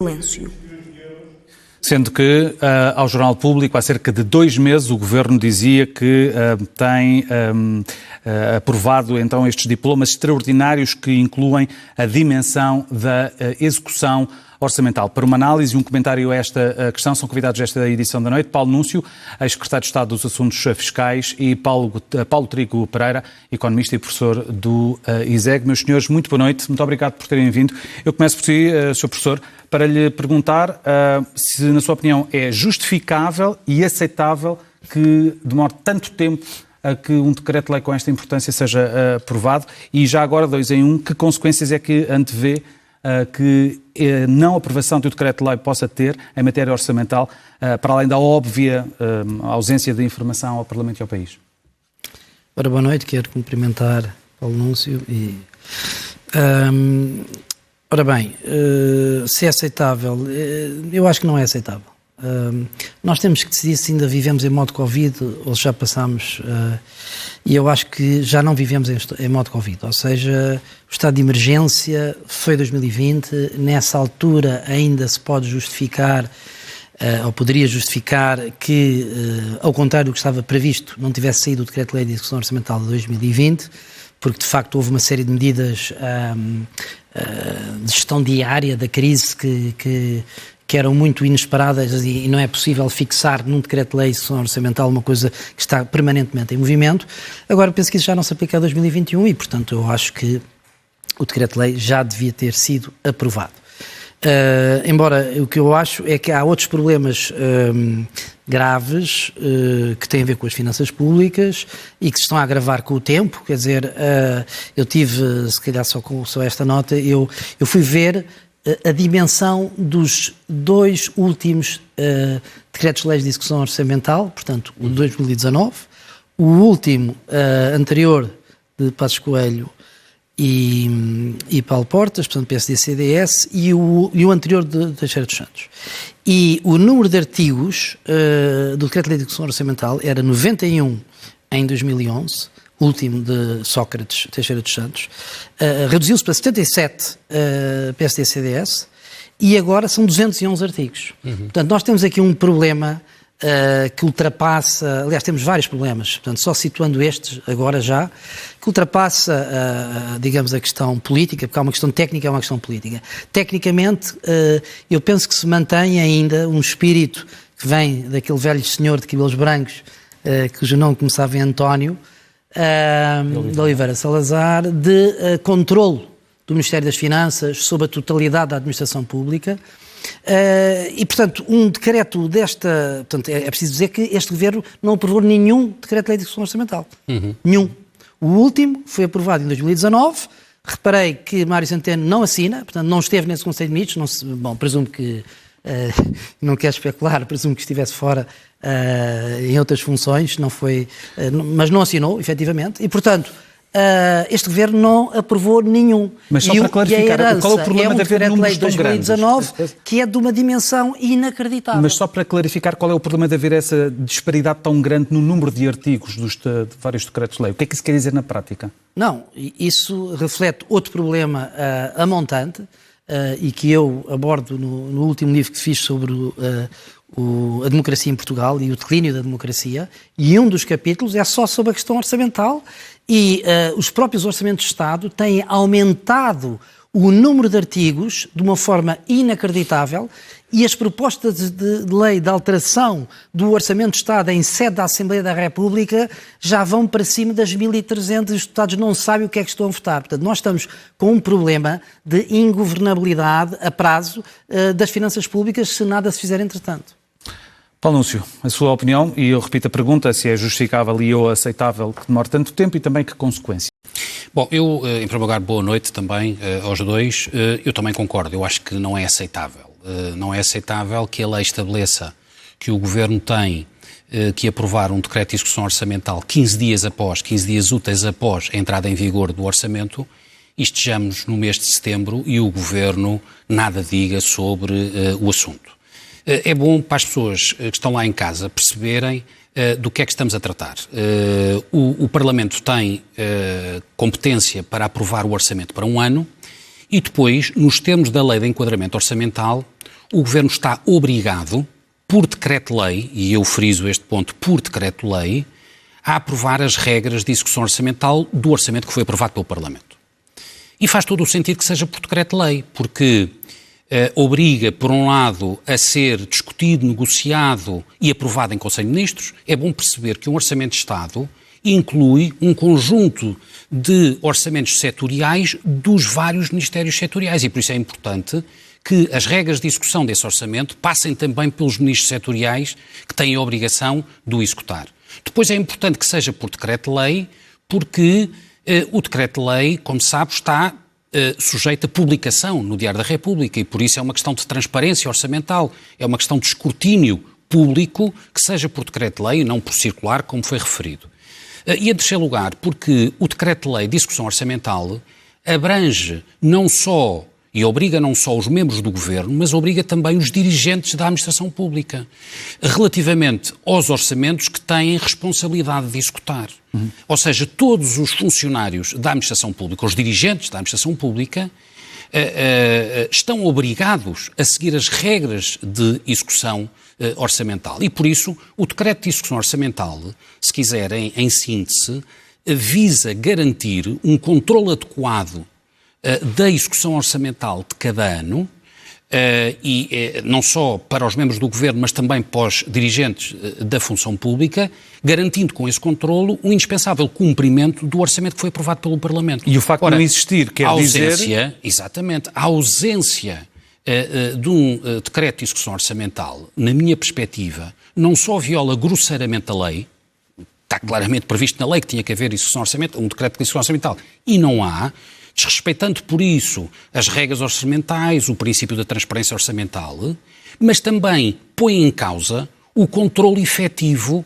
Silêncio. Sendo que, ao Jornal Público, há cerca de 2 meses, o Governo dizia que tem aprovado então estes diplomas extraordinários que incluem a dimensão da execução orçamental. Para uma análise e um comentário a esta questão, são convidados esta edição da noite Paulo Núncio, ex-secretário de Estado dos Assuntos Fiscais, e Paulo Trigo Pereira, economista e professor do ISEG. Meus senhores, muito boa noite, muito obrigado por terem vindo. Eu começo por si, Sr. Professor, para lhe perguntar se, na sua opinião, é justificável e aceitável que demore tanto tempo a que um decreto-lei com esta importância seja aprovado, e já agora, 2 em 1, que consequências é que antevê que a não aprovação do decreto-lei possa ter em matéria orçamental, para além da óbvia ausência de informação ao Parlamento e ao país? Ora, boa noite, quero cumprimentar Paulo Núncio e... ora bem, se é aceitável, eu acho que não é aceitável. Nós temos que decidir se ainda vivemos em modo Covid ou se já passámos, e eu acho que já não vivemos em modo Covid, ou seja, o estado de emergência foi 2020, nessa altura ainda se pode justificar, ou poderia justificar que, ao contrário do que estava previsto, não tivesse saído o Decreto-Lei de Execução Orçamental de 2020, porque de facto houve uma série de medidas de gestão diária da crise que eram muito inesperadas e não é possível fixar num decreto-lei de execução orçamental uma coisa que está permanentemente em movimento. Agora, penso que isso já não se aplica a 2021 e, portanto, eu acho que o decreto-lei já devia ter sido aprovado. Embora o que eu acho é que há outros problemas graves que têm a ver com as finanças públicas e que se estão a agravar com o tempo. Quer dizer, eu tive, se calhar só esta nota, eu fui ver a dimensão dos 2 últimos decretos-leis de execução orçamental, portanto, o de 2019, o último anterior de Passos Coelho e Paulo Portas, portanto, PSD-CDS, e o anterior de Teixeira dos Santos. E o número de artigos do decreto-lei de execução orçamental era 91 em 2011, último de Sócrates Teixeira dos Santos, reduziu-se para 77 PSD-CDS e agora são 211 artigos. Portanto, nós temos aqui um problema que ultrapassa, aliás, temos vários problemas, portanto, só situando estes agora já, que ultrapassa, digamos, a questão política, porque há uma questão técnica e uma questão política. Tecnicamente, eu penso que se mantém ainda um espírito que vem daquele velho senhor de cabelos brancos, cujo nome começava em António, de Oliveira Salazar, de controlo do Ministério das Finanças sobre a totalidade da administração pública. E, portanto, um decreto desta... Portanto, é preciso dizer que este Governo não aprovou nenhum decreto-lei de execução orçamental. Nenhum. O último foi aprovado em 2019. Reparei que Mário Centeno não assina, portanto, não esteve nesse Conselho de Ministros. Bom, presumo que... não quero especular, presumo que estivesse fora em outras funções, não foi, mas não assinou, efetivamente, e, portanto, este Governo não aprovou nenhum. Mas só para clarificar, qual é o problema de haver números tão grandes? 2019, que é de uma dimensão inacreditável. Mas só para clarificar, qual é o problema de haver essa disparidade tão grande no número de artigos de vários decretos-lei? O que é que isso quer dizer na prática? Não, isso reflete outro problema a montante, e que eu abordo no último livro que fiz sobre a democracia em Portugal e o declínio da democracia, e um dos capítulos é só sobre a questão orçamental, e os próprios orçamentos de Estado têm aumentado o número de artigos de uma forma inacreditável, e as propostas de lei de alteração do Orçamento de Estado em sede da Assembleia da República já vão para cima das 1.300 e os deputados não sabem o que é que estão a votar. Portanto, nós estamos com um problema de ingovernabilidade a prazo das finanças públicas se nada se fizer entretanto. Paulo Núncio, a sua opinião, e eu repito a pergunta, se é justificável e ou aceitável que demore tanto tempo e também que consequência. Bom, eu, em primeiro lugar, boa noite também aos dois. Eu também concordo, eu acho que não é aceitável. Não é aceitável que a lei estabeleça que o Governo tem que aprovar um decreto de execução orçamental 15 dias úteis após a entrada em vigor do orçamento, e estejamos no mês de setembro e o Governo nada diga sobre o assunto. É bom para as pessoas que estão lá em casa perceberem do que é que estamos a tratar. O Parlamento tem competência para aprovar o orçamento para um ano e depois, nos termos da Lei de Enquadramento Orçamental, o Governo está obrigado, por decreto-lei, e eu friso este ponto, por decreto-lei, a aprovar as regras de execução orçamental do orçamento que foi aprovado pelo Parlamento. E faz todo o sentido que seja por decreto-lei, porque obriga, por um lado, a ser discutido, negociado e aprovado em Conselho de Ministros. É bom perceber que um orçamento de Estado inclui um conjunto de orçamentos setoriais dos vários ministérios setoriais e por isso é importante que as regras de execução desse orçamento passem também pelos ministros setoriais que têm a obrigação de o executar. Depois é importante que seja por decreto-lei, porque o decreto-lei, como sabe, está sujeito a publicação no Diário da República e por isso é uma questão de transparência orçamental, é uma questão de escrutínio público que seja por decreto-lei e não por circular, como foi referido. E em terceiro lugar, porque o decreto-lei de execução orçamental abrange não só e obriga não só os membros do Governo, mas obriga também os dirigentes da administração pública, relativamente aos orçamentos que têm responsabilidade de executar. Ou seja, todos os funcionários da administração pública, os dirigentes da administração pública, estão obrigados a seguir as regras de execução orçamental. E por isso, o decreto de execução orçamental, se quiserem, em síntese, visa garantir um controle adequado da execução orçamental de cada ano, não só para os membros do Governo, mas também para os dirigentes da função pública, garantindo com esse controlo o indispensável cumprimento do orçamento que foi aprovado pelo Parlamento. E o facto de não existir quer dizer... Exatamente. A ausência de um decreto de execução orçamental, na minha perspectiva, não só viola grosseiramente a lei, está claramente previsto na lei que tinha que haver execução orçamental, um decreto de execução orçamental, e não há, desrespeitando por isso as regras orçamentais, o princípio da transparência orçamental, mas também põe em causa o controle efetivo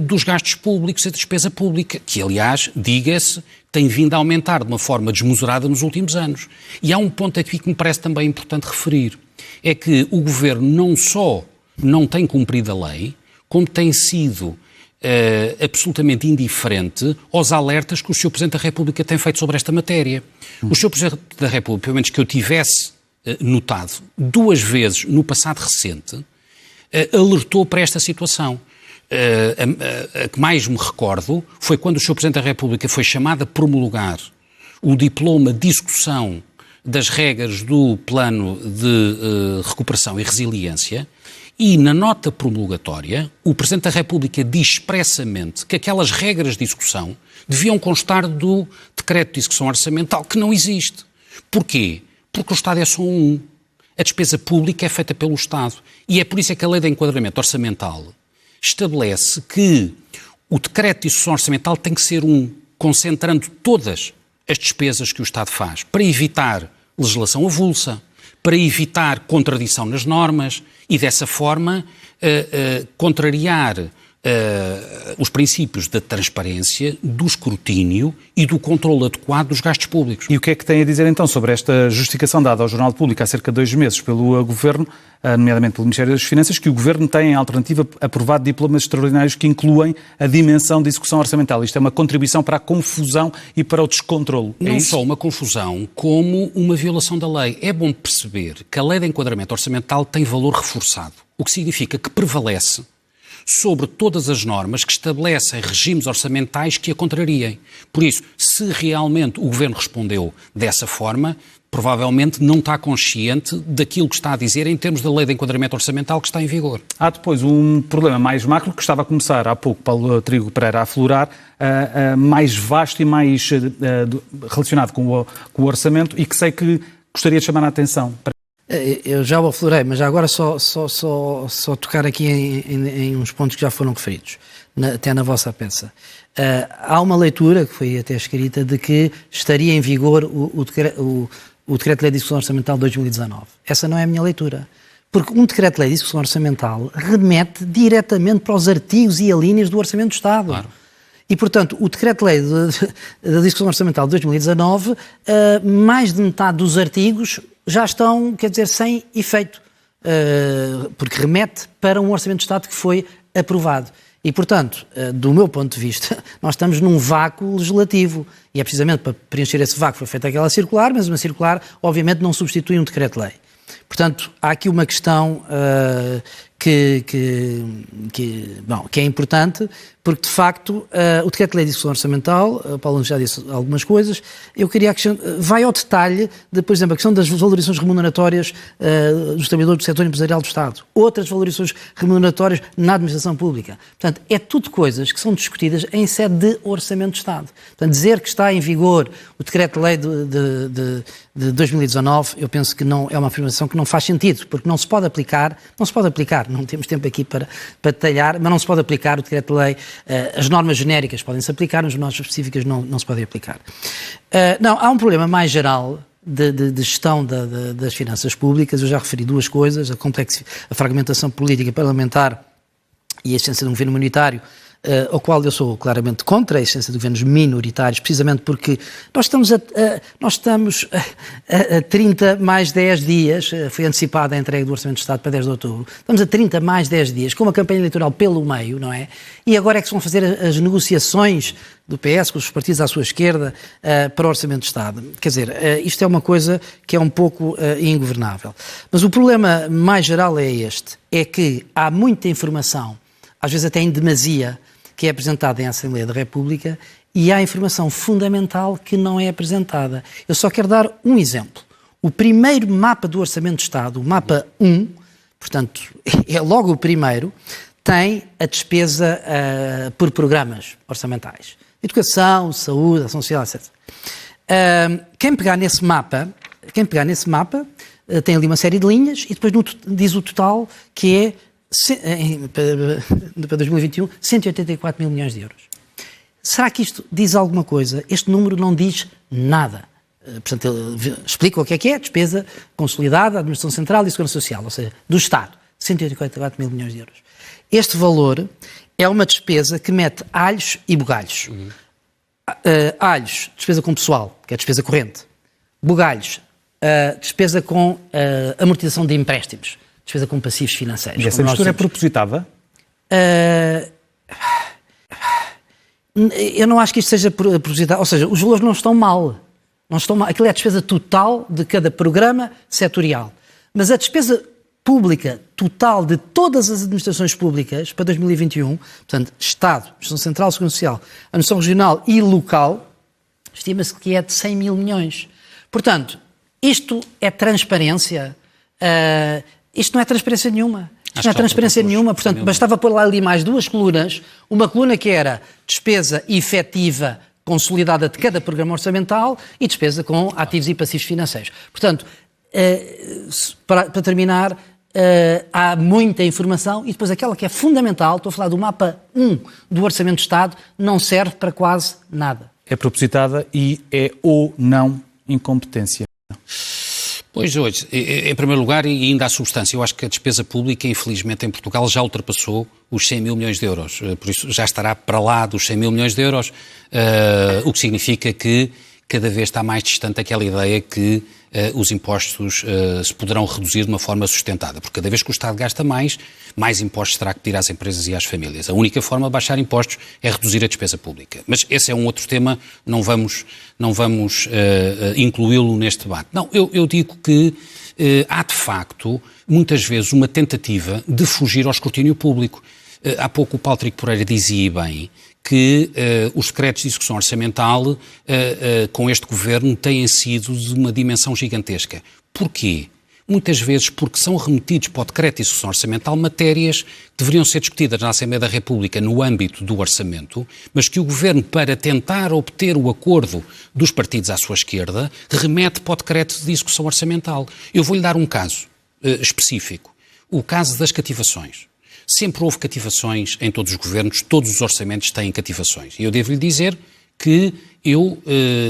dos gastos públicos e da despesa pública, que, aliás, diga-se, tem vindo a aumentar de uma forma desmesurada nos últimos anos. E há um ponto aqui que me parece também importante referir, é que o Governo não só não tem cumprido a lei, como tem sido absolutamente indiferente aos alertas que o Sr. Presidente da República tem feito sobre esta matéria. O Sr. Presidente da República, pelo menos que eu tivesse notado, 2 vezes no passado recente, alertou para esta situação. A que mais me recordo foi quando o Sr. Presidente da República foi chamado a promulgar o diploma de execução das regras do Plano de Recuperação e Resiliência. E, na nota promulgatória, o Presidente da República diz expressamente que aquelas regras de execução deviam constar do decreto de execução orçamental, que não existe. Porquê? Porque o Estado é só um. A despesa pública é feita pelo Estado. E é por isso que a Lei de Enquadramento Orçamental estabelece que o decreto de execução orçamental tem que ser concentrando todas as despesas que o Estado faz, para evitar legislação avulsa, para evitar contradição nas normas e, dessa forma, contrariar os princípios da transparência, do escrutínio e do controle adequado dos gastos públicos. E o que é que tem a dizer, então, sobre esta justificação dada ao Jornal Público há cerca de 2 meses pelo Governo, nomeadamente pelo Ministério das Finanças, que o Governo tem, em alternativa, aprovado diplomas extraordinários que incluem a dimensão de execução orçamental? Isto é uma contribuição para a confusão e para o descontrolo. Não só uma confusão, como uma violação da lei. É bom perceber que a Lei de Enquadramento Orçamental tem valor reforçado, o que significa que prevalece sobre todas as normas que estabelecem regimes orçamentais que a contrariem. Por isso, se realmente o Governo respondeu dessa forma, provavelmente não está consciente daquilo que está a dizer em termos da Lei de Enquadramento Orçamental que está em vigor. Há depois um problema mais macro que estava a começar há pouco, Paulo Trigo Pereira, a aflorar, mais vasto e mais relacionado com o orçamento e que sei que gostaria de chamar a atenção. Eu já o aflorei, mas já agora só tocar aqui em uns pontos que já foram referidos, até na vossa peça. Há uma leitura, que foi até escrita, de que estaria em vigor o Decreto-Lei de Execução Orçamental de 2019. Essa não é a minha leitura. Porque um Decreto-Lei de Execução Orçamental remete diretamente para os artigos e alíneas do Orçamento do Estado. Claro. E, portanto, o Decreto-Lei da Discussão Orçamental de 2019, mais de metade dos artigos já estão, quer dizer, sem efeito, porque remete para um Orçamento de Estado que foi aprovado. E, portanto, do meu ponto de vista, nós estamos num vácuo legislativo. E é precisamente para preencher esse vácuo foi feita aquela circular, mas uma circular, obviamente, não substitui um Decreto-Lei. Portanto, há aqui uma questão que é importante, porque de facto o Decreto-Lei de Execução Orçamental, o Paulo já disse algumas coisas, eu queria vai ao detalhe de, por exemplo, a questão das valorizações remuneratórias dos trabalhadores do setor empresarial do Estado, outras valorizações remuneratórias na administração pública. Portanto, é tudo coisas que são discutidas em sede de Orçamento de Estado. Portanto, dizer que está em vigor o Decreto-Lei de 2019, eu penso que não é uma afirmação que não faz sentido, porque não se pode aplicar, não temos tempo aqui para detalhar, mas não se pode aplicar o Decreto-Lei, as normas genéricas podem-se aplicar, as normas específicas não se podem aplicar. Não, há um problema mais geral de gestão das finanças públicas, eu já referi duas coisas, a fragmentação política parlamentar e a existência de um governo minoritário, ao qual eu sou claramente contra a existência de governos minoritários, precisamente porque nós estamos a 30 mais 10 dias, foi antecipada a entrega do Orçamento de Estado para 10 de outubro, estamos a 30 mais 10 dias, com uma campanha eleitoral pelo meio, não é? E agora é que se vão fazer as negociações do PS com os partidos à sua esquerda para o Orçamento de Estado. Quer dizer, isto é uma coisa que é um pouco ingovernável. Mas o problema mais geral é este, é que há muita informação, às vezes até em demasia, que é apresentada em Assembleia da República e há informação fundamental que não é apresentada. Eu só quero dar um exemplo. O primeiro mapa do Orçamento de Estado, o mapa 1, portanto, é logo o primeiro, tem a despesa por programas orçamentais. Educação, saúde, ação social, etc. Quem pegar nesse mapa tem ali uma série de linhas e depois diz o total, que é para 2021, 184 mil milhões de euros. Será que isto diz alguma coisa? Este número não diz nada. Portanto, ele explica o que é despesa consolidada da Administração Central e Segurança Social, ou seja, do Estado, 184 mil milhões de euros. Este valor é uma despesa que mete alhos e bugalhos. Alhos, despesa com pessoal, que é despesa corrente. Bugalhos, despesa com amortização de empréstimos. Despesa com passivos financeiros. E essa mistura é propositada? Eu não acho que isto seja propositado. Ou seja, os valores não estão mal. Aquilo é a despesa total de cada programa setorial. Mas a despesa pública total de todas as administrações públicas para 2021, portanto, Estado, Administração Central, Segurança Social, Administração Regional e Local, estima-se que é de 100 mil milhões. Portanto, isto é transparência. Isto não é transparência nenhuma. Portanto, bastava pôr lá ali mais duas colunas. Uma coluna que era despesa efetiva consolidada de cada programa orçamental e despesa com ativos e passivos financeiros. Portanto, para terminar, há muita informação e depois aquela que é fundamental, estou a falar do mapa 1 do Orçamento de Estado, não serve para quase nada. É propositada e é ou não incompetência. Pois, hoje, em primeiro lugar, e ainda à substância, eu acho que a despesa pública, infelizmente, em Portugal já ultrapassou os 100 mil milhões de euros. Por isso, já estará para lá dos 100 mil milhões de euros, o que significa que cada vez está mais distante aquela ideia que os impostos se poderão reduzir de uma forma sustentada. Porque cada vez que o Estado gasta mais impostos terá que pedir às empresas e às famílias. A única forma de baixar impostos é reduzir a despesa pública. Mas esse é um outro tema, não vamos incluí-lo neste debate. Não, eu digo que há de facto, muitas vezes, uma tentativa de fugir ao escrutínio público. Há pouco o Paulo Trigo Pereira dizia bem que os decretos de execução orçamental com este governo têm sido de uma dimensão gigantesca. Porquê? Muitas vezes porque são remetidos para o decreto de execução orçamental matérias que deveriam ser discutidas na Assembleia da República no âmbito do orçamento, mas que o governo, para tentar obter o acordo dos partidos à sua esquerda, remete para o decreto de execução orçamental. Eu vou-lhe dar um caso específico. O caso das cativações. Sempre houve cativações em todos os governos, todos os orçamentos têm cativações. E eu devo-lhe dizer que eu,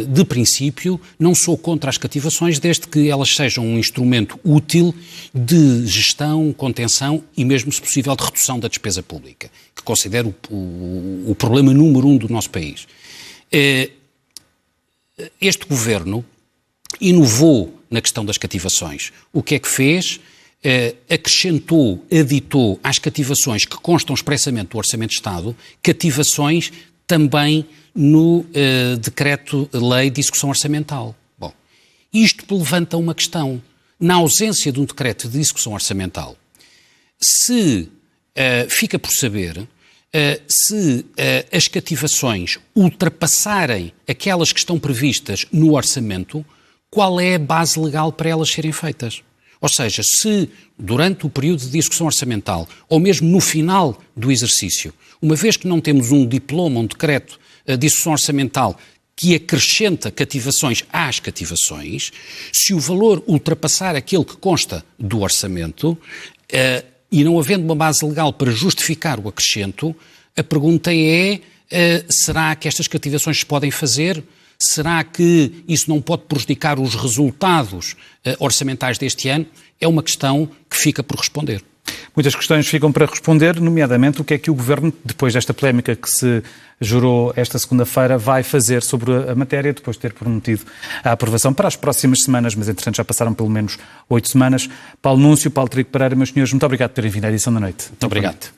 de princípio, não sou contra as cativações desde que elas sejam um instrumento útil de gestão, contenção e mesmo, se possível, de redução da despesa pública, que considero o problema número 1 do nosso país. Este governo inovou na questão das cativações. O que é que fez? Acrescentou, aditou às cativações que constam expressamente do Orçamento de Estado, cativações também no Decreto-Lei de Execução Orçamental. Bom, isto levanta uma questão. na ausência de um decreto de execução orçamental, se fica por saber se as cativações ultrapassarem aquelas que estão previstas no orçamento, qual é a base legal para elas serem feitas? Ou seja, se durante o período de execução orçamental, ou mesmo no final do exercício, uma vez que não temos um diploma, um decreto de execução orçamental que acrescenta cativações às cativações, se o valor ultrapassar aquele que consta do orçamento, e não havendo uma base legal para justificar o acrescento, a pergunta é, será que estas cativações se podem fazer? Será que isso não pode prejudicar os resultados orçamentais deste ano? É uma questão que fica por responder. Muitas questões ficam para responder, nomeadamente o que é que o Governo, depois desta polémica que se jurou esta segunda-feira, vai fazer sobre a matéria, depois de ter prometido a aprovação para as próximas semanas, mas entretanto já passaram pelo menos 8 semanas. Paulo Núncio, Paulo Trigo Pereira, meus senhores, muito obrigado por terem vindo à edição da noite. Muito obrigado.